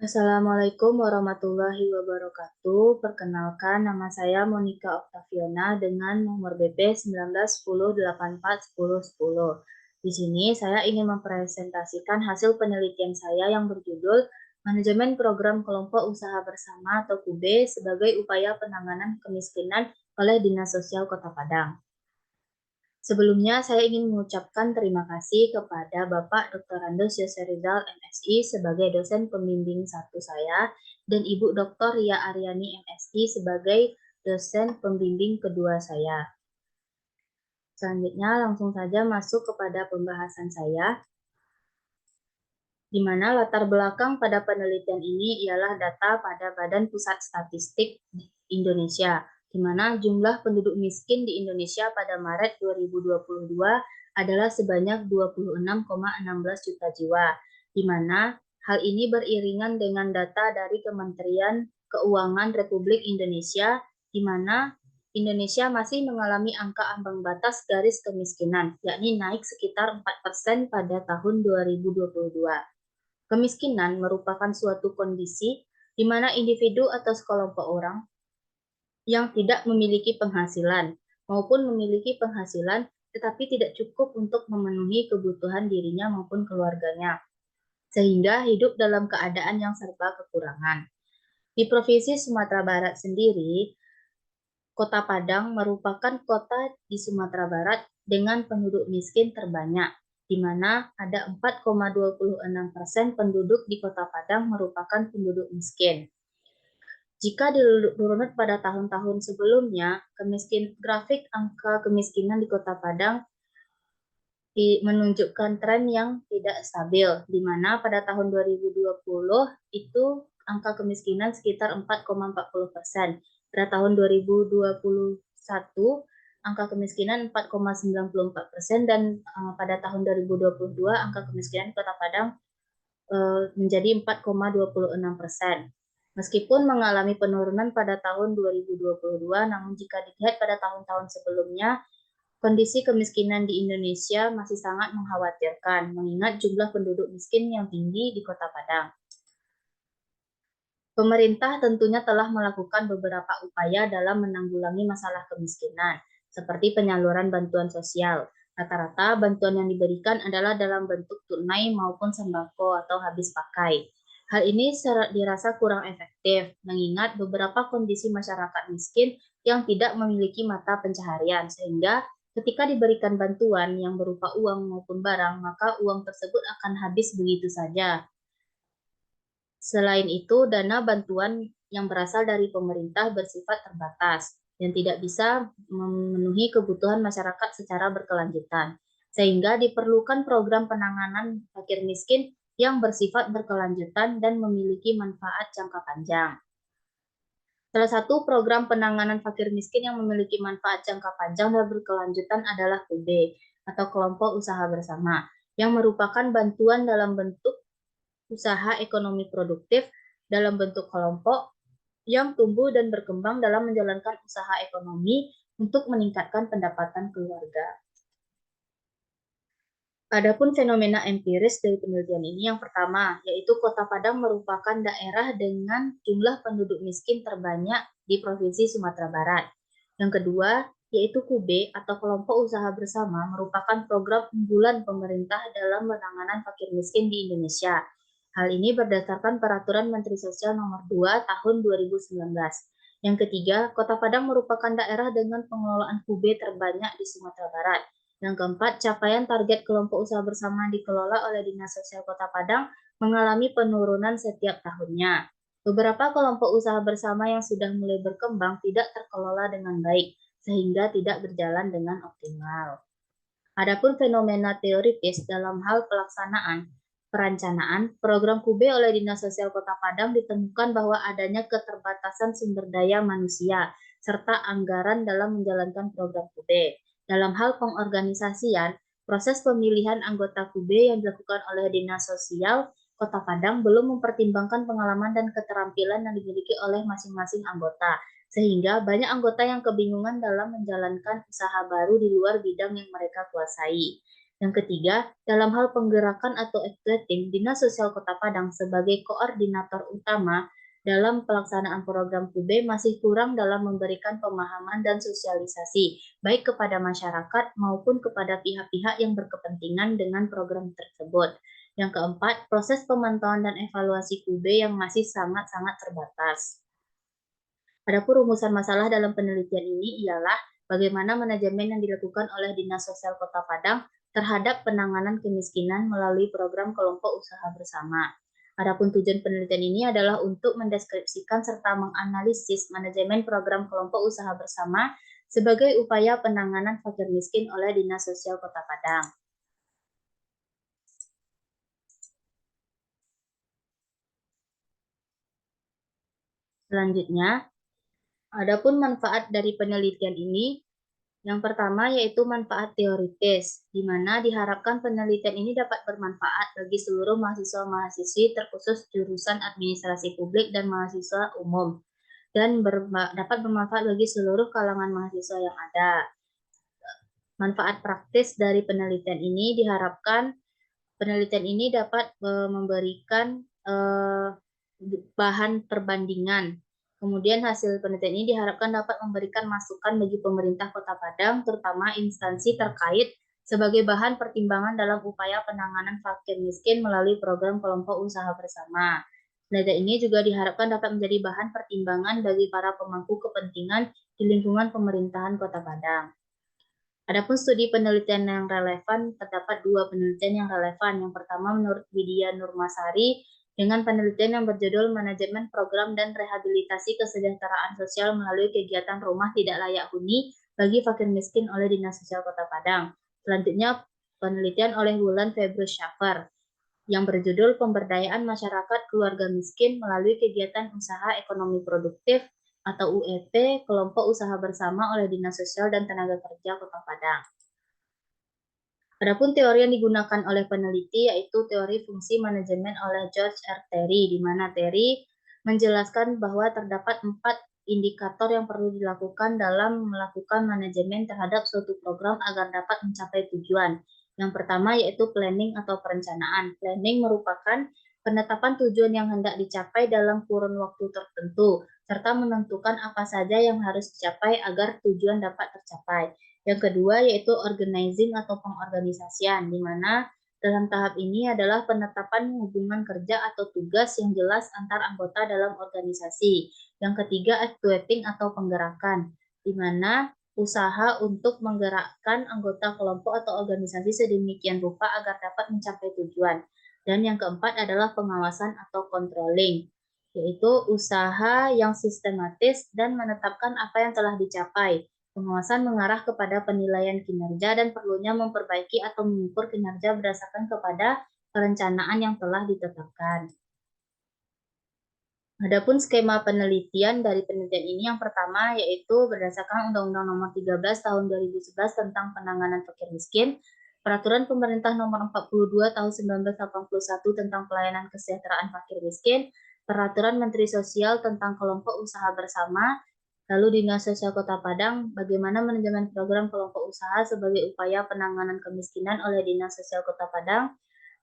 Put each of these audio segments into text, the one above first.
Assalamualaikum warahmatullahi wabarakatuh. Perkenalkan, nama saya Monica Octaviana dengan nomor BP 1910841010. Di sini saya ingin mempresentasikan hasil penelitian saya yang berjudul Manajemen Program Kelompok Usaha Bersama atau KUB sebagai upaya penanganan kemiskinan oleh Dinas Sosial Kota Padang. Sebelumnya, saya ingin mengucapkan terima kasih kepada Bapak Dr. Andos Yoserizal, MSI, sebagai dosen pembimbing satu saya, dan Ibu Dr. Ria Aryani, MSI, sebagai dosen pembimbing kedua saya. Selanjutnya, langsung saja masuk kepada pembahasan saya, di mana latar belakang pada penelitian ini ialah data pada Badan Pusat Statistik Indonesia, di mana jumlah penduduk miskin di Indonesia pada Maret 2022 adalah sebanyak 26,16 juta jiwa, di mana hal ini beriringan dengan data dari Kementerian Keuangan Republik Indonesia, di mana Indonesia masih mengalami angka ambang batas garis kemiskinan, yakni naik sekitar 4% pada tahun 2022. Kemiskinan merupakan suatu kondisi di mana individu atau sekelompok orang yang tidak memiliki penghasilan maupun memiliki penghasilan tetapi tidak cukup untuk memenuhi kebutuhan dirinya maupun keluarganya, sehingga hidup dalam keadaan yang serba kekurangan. Di Provinsi Sumatera Barat sendiri, Kota Padang merupakan kota di Sumatera Barat dengan penduduk miskin terbanyak, di mana ada 4,26% penduduk di Kota Padang merupakan penduduk miskin. Jika dirunut pada tahun-tahun sebelumnya, grafik angka kemiskinan di Kota Padang menunjukkan tren yang tidak stabil, di mana pada tahun 2020 itu angka kemiskinan sekitar 4,40%. Pada tahun 2021, angka kemiskinan 4,94% dan pada tahun 2022 angka kemiskinan Kota Padang menjadi 4,26%. Meskipun mengalami penurunan pada tahun 2022, namun jika dilihat pada tahun-tahun sebelumnya, kondisi kemiskinan di Indonesia masih sangat mengkhawatirkan, mengingat jumlah penduduk miskin yang tinggi di Kota Padang. Pemerintah tentunya telah melakukan beberapa upaya dalam menanggulangi masalah kemiskinan, seperti penyaluran bantuan sosial. Rata-rata bantuan yang diberikan adalah dalam bentuk tunai maupun sembako atau habis pakai. Hal ini dirasa kurang efektif, mengingat beberapa kondisi masyarakat miskin yang tidak memiliki mata pencaharian, sehingga ketika diberikan bantuan yang berupa uang maupun barang, maka uang tersebut akan habis begitu saja. Selain itu, dana bantuan yang berasal dari pemerintah bersifat terbatas dan tidak bisa memenuhi kebutuhan masyarakat secara berkelanjutan, sehingga diperlukan program penanganan fakir miskin yang bersifat berkelanjutan dan memiliki manfaat jangka panjang. Salah satu program penanganan fakir miskin yang memiliki manfaat jangka panjang dan berkelanjutan adalah KUB atau Kelompok Usaha Bersama, yang merupakan bantuan dalam bentuk usaha ekonomi produktif dalam bentuk kelompok yang tumbuh dan berkembang dalam menjalankan usaha ekonomi untuk meningkatkan pendapatan keluarga. Adapun fenomena empiris dari penelitian ini yang pertama, yaitu Kota Padang merupakan daerah dengan jumlah penduduk miskin terbanyak di Provinsi Sumatera Barat. Yang kedua, yaitu KUB atau Kelompok Usaha Bersama merupakan program unggulan pemerintah dalam penanganan fakir miskin di Indonesia. Hal ini berdasarkan Peraturan Menteri Sosial Nomor 2 Tahun 2019. Yang ketiga, Kota Padang merupakan daerah dengan pengelolaan KUB terbanyak di Sumatera Barat. Yang keempat, capaian target kelompok usaha bersama dikelola oleh Dinas Sosial Kota Padang mengalami penurunan setiap tahunnya. Beberapa kelompok usaha bersama yang sudah mulai berkembang tidak terkelola dengan baik, sehingga tidak berjalan dengan optimal. Adapun fenomena teoritis dalam hal pelaksanaan perencanaan, program KUB oleh Dinas Sosial Kota Padang ditemukan bahwa adanya keterbatasan sumber daya manusia serta anggaran dalam menjalankan program KUB. Dalam hal pengorganisasian, proses pemilihan anggota KUB yang dilakukan oleh Dinas Sosial Kota Padang belum mempertimbangkan pengalaman dan keterampilan yang dimiliki oleh masing-masing anggota, sehingga banyak anggota yang kebingungan dalam menjalankan usaha baru di luar bidang yang mereka kuasai. Yang ketiga, dalam hal penggerakan atau activating, Dinas Sosial Kota Padang sebagai koordinator utama dalam pelaksanaan program QB masih kurang dalam memberikan pemahaman dan sosialisasi, baik kepada masyarakat maupun kepada pihak-pihak yang berkepentingan dengan program tersebut. Yang keempat, proses pemantauan dan evaluasi QB yang masih sangat-sangat terbatas. Adapun rumusan masalah dalam penelitian ini ialah bagaimana manajemen yang dilakukan oleh Dinas Sosial Kota Padang terhadap penanganan kemiskinan melalui program kelompok usaha bersama. Adapun tujuan penelitian ini adalah untuk mendeskripsikan serta menganalisis manajemen program kelompok usaha bersama sebagai upaya penanganan fakir miskin oleh Dinas Sosial Kota Padang. Selanjutnya, adapun manfaat dari penelitian ini, yang pertama yaitu manfaat teoritis, di mana diharapkan penelitian ini dapat bermanfaat bagi seluruh mahasiswa-mahasiswi terkhusus jurusan administrasi publik dan mahasiswa umum, dan dapat bermanfaat bagi seluruh kalangan mahasiswa yang ada. Manfaat praktis dari penelitian ini diharapkan penelitian ini dapat memberikan bahan perbandingan. Kemudian hasil penelitian ini diharapkan dapat memberikan masukan bagi pemerintah Kota Padang, terutama instansi terkait sebagai bahan pertimbangan dalam upaya penanganan fakir miskin melalui program kelompok usaha bersama. Penelitian ini juga diharapkan dapat menjadi bahan pertimbangan bagi para pemangku kepentingan di lingkungan pemerintahan Kota Padang. Adapun studi penelitian yang relevan, terdapat dua penelitian yang relevan. Yang pertama menurut Widya Nurmasari dengan penelitian yang berjudul Manajemen Program dan Rehabilitasi Kesejahteraan Sosial melalui Kegiatan Rumah Tidak Layak Huni bagi Fakir Miskin oleh Dinas Sosial Kota Padang. Selanjutnya penelitian oleh Wulan Februs Syafar yang berjudul Pemberdayaan Masyarakat Keluarga Miskin melalui Kegiatan Usaha Ekonomi Produktif atau UEP Kelompok Usaha Bersama oleh Dinas Sosial dan Tenaga Kerja Kota Padang. Adapun teori yang digunakan oleh peneliti yaitu teori fungsi manajemen oleh George R. Terry, di mana Terry menjelaskan bahwa terdapat 4 indikator yang perlu dilakukan dalam melakukan manajemen terhadap suatu program agar dapat mencapai tujuan. Yang pertama yaitu planning atau perencanaan. Planning merupakan penetapan tujuan yang hendak dicapai dalam kurun waktu tertentu, serta menentukan apa saja yang harus dicapai agar tujuan dapat tercapai. Yang kedua yaitu organizing atau pengorganisasian, di mana dalam tahap ini adalah penetapan hubungan kerja atau tugas yang jelas antar anggota dalam organisasi. Yang ketiga activating atau penggerakan, di mana usaha untuk menggerakkan anggota kelompok atau organisasi sedemikian rupa agar dapat mencapai tujuan. Dan yang keempat adalah pengawasan atau controlling, yaitu usaha yang sistematis dan menetapkan apa yang telah dicapai. Pengawasan mengarah kepada penilaian kinerja dan perlunya memperbaiki atau mengukur kinerja berdasarkan kepada perencanaan yang telah ditetapkan. Adapun skema penelitian dari penelitian ini yang pertama yaitu berdasarkan Undang-Undang Nomor 13 Tahun 2011 tentang Penanganan Fakir Miskin, Peraturan Pemerintah Nomor 42 Tahun 1981 tentang Pelayanan Kesejahteraan Fakir Miskin, Peraturan Menteri Sosial tentang Kelompok Usaha Bersama, lalu Dinas Sosial Kota Padang, bagaimana manajemen program kelompok usaha sebagai upaya penanganan kemiskinan oleh Dinas Sosial Kota Padang,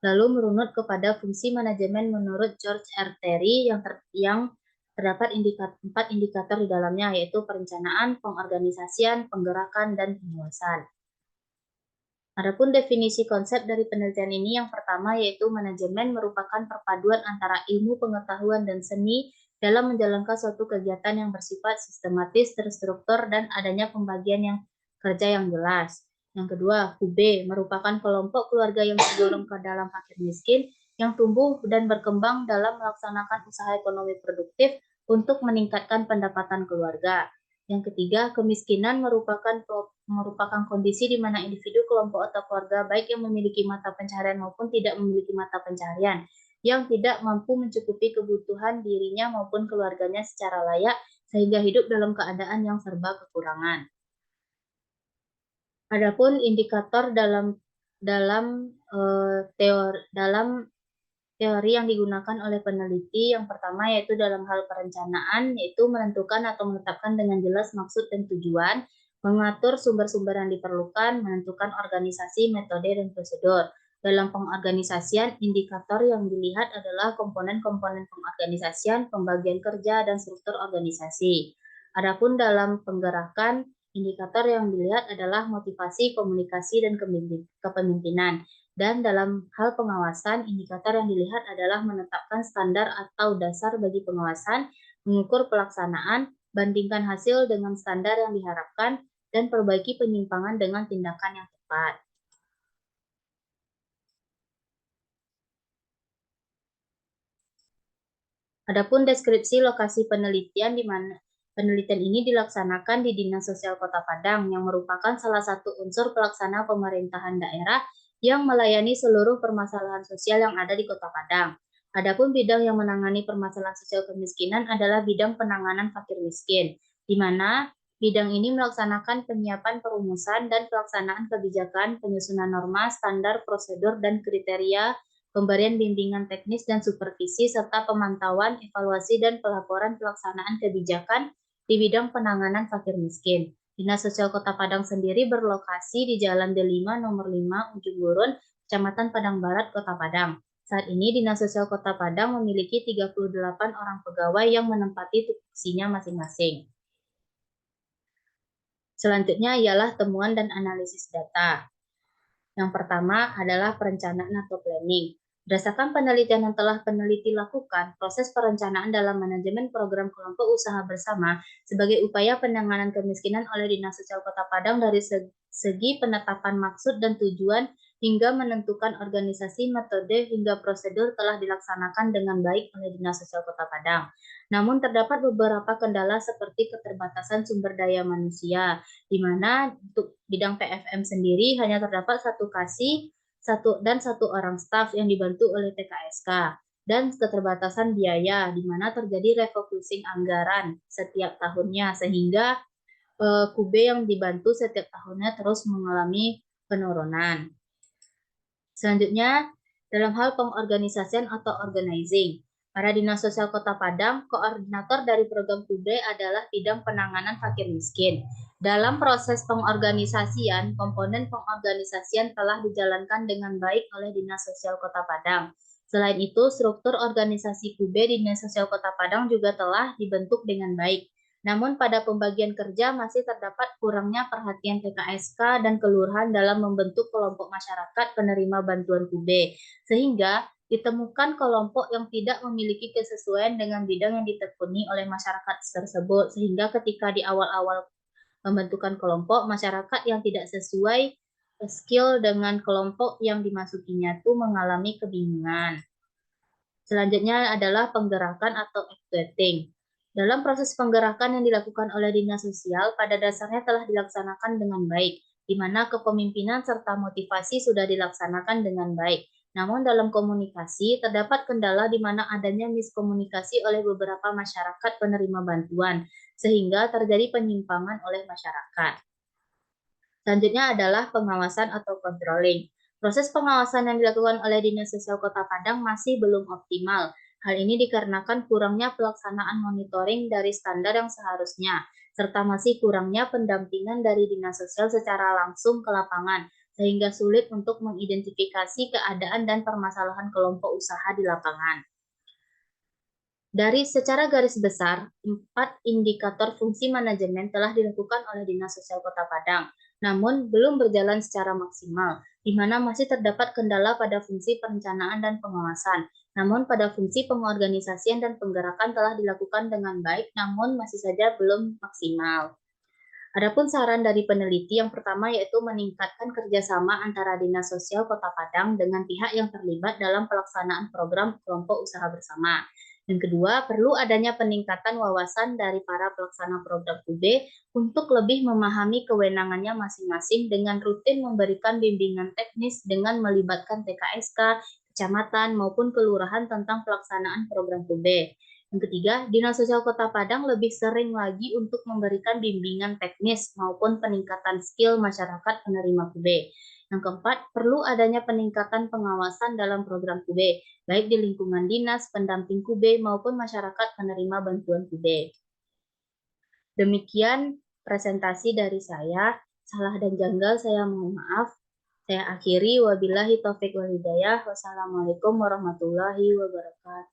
lalu merunut kepada fungsi manajemen menurut George R. Terry yang terdapat 4 indikator di dalamnya, yaitu perencanaan, pengorganisasian, penggerakan, dan pengawasan. Adapun definisi konsep dari penelitian ini yang pertama yaitu manajemen merupakan perpaduan antara ilmu pengetahuan dan seni dalam menjalankan suatu kegiatan yang bersifat sistematis, terstruktur, dan adanya pembagian yang kerja yang jelas. Yang kedua, QB merupakan kelompok keluarga yang tergolong ke dalam fakir miskin yang tumbuh dan berkembang dalam melaksanakan usaha ekonomi produktif untuk meningkatkan pendapatan keluarga. Yang ketiga, kemiskinan merupakan kondisi di mana individu, kelompok, atau keluarga baik yang memiliki mata pencaharian maupun tidak memiliki mata pencaharian yang tidak mampu mencukupi kebutuhan dirinya maupun keluarganya secara layak sehingga hidup dalam keadaan yang serba kekurangan. Adapun indikator teori yang digunakan oleh peneliti yang pertama yaitu dalam hal perencanaan, yaitu menentukan atau menetapkan dengan jelas maksud dan tujuan. mengatur sumber-sumber yang diperlukan, menentukan organisasi, metode, dan prosedur. Dalam pengorganisasian, indikator yang dilihat adalah komponen-komponen pengorganisasian, pembagian kerja, dan struktur organisasi. Adapun dalam penggerakan, indikator yang dilihat adalah motivasi, komunikasi, dan kepemimpinan. Dan dalam hal pengawasan, indikator yang dilihat adalah menetapkan standar atau dasar bagi pengawasan, mengukur pelaksanaan, bandingkan hasil dengan standar yang diharapkan, dan perbaiki penyimpangan dengan tindakan yang tepat. Adapun deskripsi lokasi penelitian di mana penelitian ini dilaksanakan di Dinas Sosial Kota Padang yang merupakan salah satu unsur pelaksana pemerintahan daerah yang melayani seluruh permasalahan sosial yang ada di Kota Padang. Adapun bidang yang menangani permasalahan sosial kemiskinan adalah bidang penanganan fakir miskin, di mana bidang ini melaksanakan penyiapan perumusan dan pelaksanaan kebijakan, penyusunan norma, standar, prosedur, dan kriteria, pemberian bimbingan teknis dan supervisi, serta pemantauan, evaluasi, dan pelaporan pelaksanaan kebijakan di bidang penanganan fakir miskin. Dinas Sosial Kota Padang sendiri berlokasi di Jalan D5 nomor 5 Ujung Gurun, Kecamatan Padang Barat, Kota Padang. Saat ini Dinas Sosial Kota Padang memiliki 38 orang pegawai yang menempati tupoksinya masing-masing. Selanjutnya ialah temuan dan analisis data. Yang pertama adalah perencanaan atau planning. Berdasarkan penelitian yang telah peneliti lakukan, proses perencanaan dalam manajemen program kelompok usaha bersama sebagai upaya penanganan kemiskinan oleh Dinas Sosial Kota Padang dari segi penetapan maksud dan tujuan hingga menentukan organisasi, metode, hingga prosedur telah dilaksanakan dengan baik oleh Dinas Sosial Kota Padang. Namun terdapat beberapa kendala seperti keterbatasan sumber daya manusia, di mana untuk bidang PFM sendiri hanya terdapat satu kasih dan satu orang staf yang dibantu oleh TKSK, dan keterbatasan biaya di mana terjadi refocusing anggaran setiap tahunnya sehingga QB yang dibantu setiap tahunnya terus mengalami penurunan. Selanjutnya, dalam hal pengorganisasian atau organizing, para Dinas Sosial Kota Padang, koordinator dari program QB adalah bidang penanganan fakir miskin. Dalam proses pengorganisasian, komponen pengorganisasian telah dijalankan dengan baik oleh Dinas Sosial Kota Padang. Selain itu, struktur organisasi QB Dinas Sosial Kota Padang juga telah dibentuk dengan baik. Namun pada pembagian kerja masih terdapat kurangnya perhatian PKSK dan kelurahan dalam membentuk kelompok masyarakat penerima bantuan QB, sehingga ditemukan kelompok yang tidak memiliki kesesuaian dengan bidang yang ditekuni oleh masyarakat tersebut, sehingga ketika di awal-awal pembentukan kelompok, masyarakat yang tidak sesuai skill dengan kelompok yang dimasukinya itu mengalami kebingungan. Selanjutnya adalah penggerakan atau activating. Dalam proses penggerakan yang dilakukan oleh Dinas Sosial, pada dasarnya telah dilaksanakan dengan baik, di mana kepemimpinan serta motivasi sudah dilaksanakan dengan baik. Namun dalam komunikasi, terdapat kendala di mana adanya miskomunikasi oleh beberapa masyarakat penerima bantuan, sehingga terjadi penyimpangan oleh masyarakat. Selanjutnya adalah pengawasan atau controlling. Proses pengawasan yang dilakukan oleh Dinas Sosial Kota Padang masih belum optimal. Hal ini dikarenakan kurangnya pelaksanaan monitoring dari standar yang seharusnya, serta masih kurangnya pendampingan dari Dinas Sosial secara langsung ke lapangan, sehingga sulit untuk mengidentifikasi keadaan dan permasalahan kelompok usaha di lapangan. Dari secara garis besar, 4 indikator fungsi manajemen telah dilakukan oleh Dinas Sosial Kota Padang, namun belum berjalan secara maksimal, di mana masih terdapat kendala pada fungsi perencanaan dan pengawasan. Namun pada fungsi pengorganisasian dan penggerakan telah dilakukan dengan baik, namun masih saja belum maksimal. Adapun saran dari peneliti yang pertama yaitu meningkatkan kerjasama antara Dinas Sosial Kota Padang dengan pihak yang terlibat dalam pelaksanaan program kelompok usaha bersama. Yang kedua, perlu adanya peningkatan wawasan dari para pelaksana program QB untuk lebih memahami kewenangannya masing-masing dengan rutin memberikan bimbingan teknis dengan melibatkan TKSK, kecamatan, maupun kelurahan tentang pelaksanaan program QB. Yang ketiga, Dinas Sosial Kota Padang lebih sering lagi untuk memberikan bimbingan teknis maupun peningkatan skill masyarakat penerima QB. Yang keempat, perlu adanya peningkatan pengawasan dalam program QB, baik di lingkungan dinas, pendamping QB, maupun masyarakat penerima bantuan QB. Demikian presentasi dari saya. Salah dan janggal saya mohon maaf. Saya akhiri, wabillahi taufik wal hidayah. Wassalamualaikum warahmatullahi wabarakatuh.